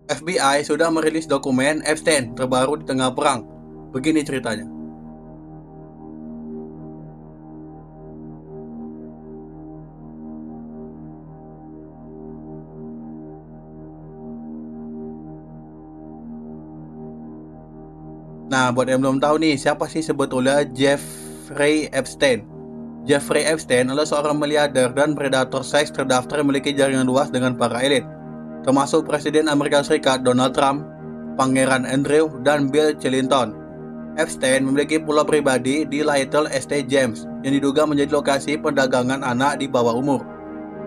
FBI sudah merilis dokumen Epstein terbaru di tengah perang. Begini ceritanya. Nah, buat yang belum tahu nih, siapa sih sebetulnya Jeffrey Epstein? Jeffrey Epstein adalah seorang miliarder dan predator seks terdaftar yang memiliki jaringan luas dengan para elit, termasuk Presiden Amerika Serikat Donald Trump, Pangeran Andrew, dan Bill Clinton. Epstein memiliki pulau pribadi di Little Estate James yang diduga menjadi lokasi perdagangan anak di bawah umur.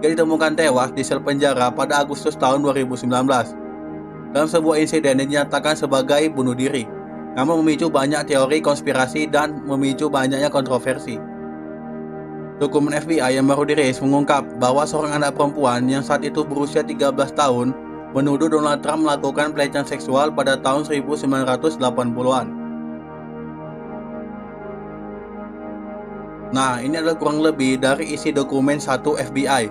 Dia ditemukan tewas di sel penjara pada Agustus tahun 2019 dalam sebuah insiden yang dinyatakan sebagai bunuh diri, namun memicu banyak teori konspirasi dan memicu banyaknya kontroversi. Dokumen FBI yang baru dirilis mengungkap bahwa seorang anak perempuan yang saat itu berusia 13 tahun menuduh Donald Trump melakukan pelecehan seksual pada tahun 1980-an. Nah, ini adalah kurang lebih dari isi dokumen 1 FBI.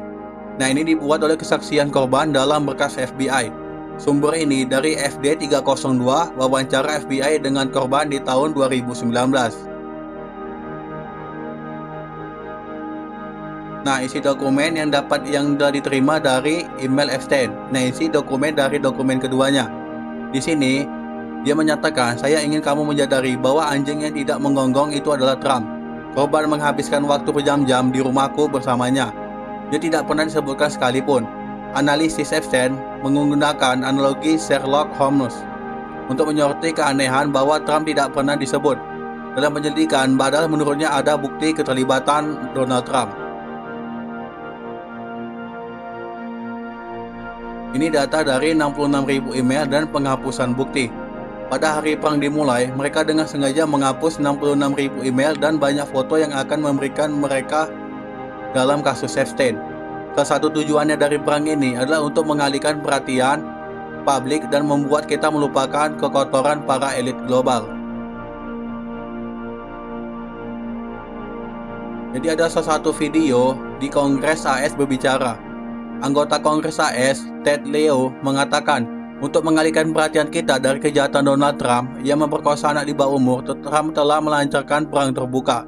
Nah, ini dibuat oleh kesaksian korban dalam berkas FBI. Sumber ini dari FD302, wawancara FBI dengan korban di tahun 2019. Nah, isi dokumen yang sudah diterima dari email Epstein. Nah, isi dokumen dari dokumen keduanya. Di sini, dia menyatakan, saya ingin kamu menyadari bahwa anjing yang tidak menggonggong itu adalah Trump. Korban menghabiskan waktu berjam-jam di rumahku bersamanya. Dia tidak pernah disebutkan sekalipun. Analisis Epstein menggunakan analogi Sherlock Holmes untuk menyoroti keanehan bahwa Trump tidak pernah disebut dalam penyelidikan, padahal menurutnya ada bukti keterlibatan Donald Trump. Ini data dari 66.000 email dan penghapusan bukti. Pada hari perang dimulai, mereka dengan sengaja menghapus 66.000 email dan banyak foto yang akan memberikan mereka dalam kasus Epstein. Salah satu tujuannya dari perang ini adalah untuk mengalihkan perhatian publik dan membuat kita melupakan kekotoran para elit global. Jadi ada salah satu video di Kongres AS berbicara. Anggota Kongres AS, Ted Lieu, mengatakan, untuk mengalihkan perhatian kita dari kejahatan Donald Trump yang memperkosa anak di bawah umur, Trump telah melancarkan perang terbuka.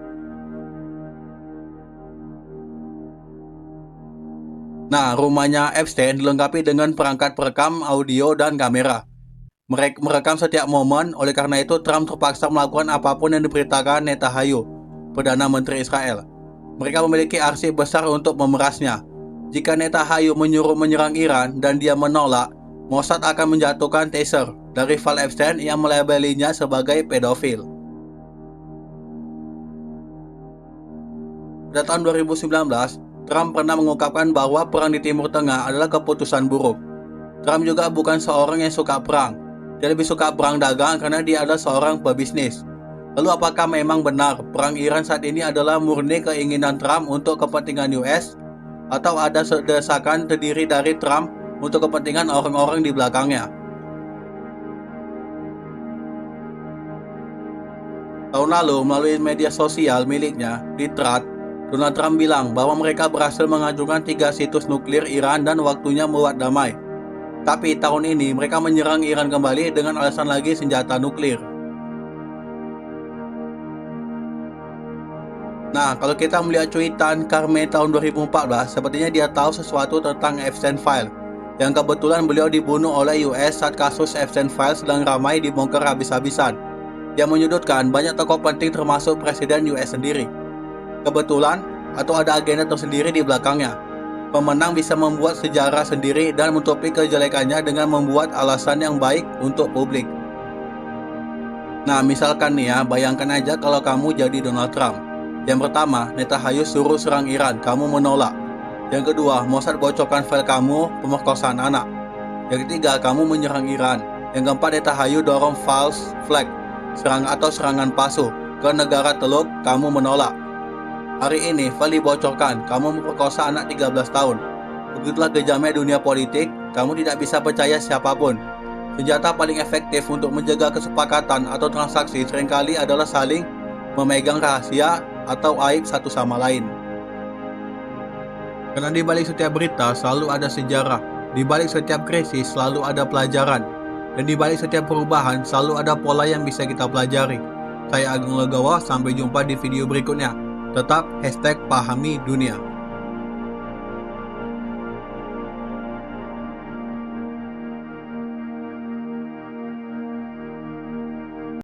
Nah, rumahnya Epstein dilengkapi dengan perangkat perekam audio dan kamera. Mereka merekam setiap momen, oleh karena itu Trump terpaksa melakukan apapun yang diperintahkan Netanyahu, Perdana Menteri Israel. Mereka memiliki arsip besar untuk memerasnya. Jika Netanyahu menyuruh menyerang Iran dan dia menolak, Mossad akan menjatuhkan taser dari Val Epstein yang melabelinya sebagai pedofil. Pada tahun 2019, Trump pernah mengungkapkan bahwa perang di Timur Tengah adalah keputusan buruk. Trump juga bukan seorang yang suka perang. Dia lebih suka perang dagang karena dia adalah seorang pebisnis. Lalu apakah memang benar perang Iran saat ini adalah murni keinginan Trump untuk kepentingan US? Atau ada desakan terdiri dari Trump untuk kepentingan orang-orang di belakangnya? Tahun lalu, melalui media sosial miliknya, di Truth, Donald Trump bilang bahwa mereka berhasil menghancurkan 3 situs nuklir Iran dan waktunya membuat damai. Tapi tahun ini mereka menyerang Iran kembali dengan alasan lagi senjata nuklir. Nah, kalau kita melihat cuitan Carme tahun 2014, sepertinya dia tahu sesuatu tentang Epstein File, yang kebetulan beliau dibunuh oleh US saat kasus Epstein File sedang ramai dibongkar habis-habisan, yang menyudutkan banyak tokoh penting termasuk Presiden US sendiri. Kebetulan, atau ada agenda tersendiri di belakangnya. Pemenang bisa membuat sejarah sendiri dan menutupi kejelekannya dengan membuat alasan yang baik untuk publik. Nah, misalkan nih ya, bayangkan aja kalau kamu jadi Donald Trump. Yang pertama, Netanyahu suruh serang Iran, kamu menolak. Yang kedua, Mossad bocorkan file kamu pemerkosaan anak. Yang ketiga, kamu menyerang Iran. Yang keempat, Netanyahu dorong false flag, serangan palsu ke negara Teluk, kamu menolak. Hari ini, file dibocorkan, kamu memperkosa anak 13 tahun. Begitulah kejamnya dunia politik, kamu tidak bisa percaya siapapun. Senjata paling efektif untuk menjaga kesepakatan atau transaksi seringkali adalah saling memegang rahasia atau aib satu sama lain. Karena di balik setiap berita selalu ada sejarah. Di balik setiap krisis selalu ada pelajaran, dan di balik setiap perubahan selalu ada pola yang bisa kita pelajari. Saya Agung Legawa, sampai jumpa di video berikutnya. Tetap #pahami dunia.